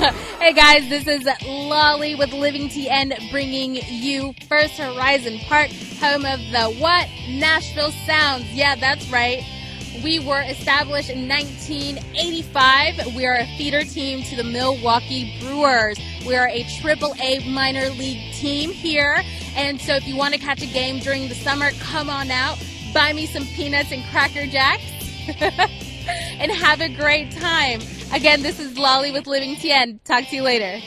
Hey guys, this is Lali with Living TN bringing you First Horizon Park, home of the what? Nashville Sounds. Yeah, that's right. We were established in 1985. We are a feeder team to the Milwaukee Brewers. We are a AAA minor league team here. And so if you want to catch a game during the summer, come on out, buy me some peanuts and Cracker Jacks, and have a great time. Again, this is Lali with Living TN. Talk to you later.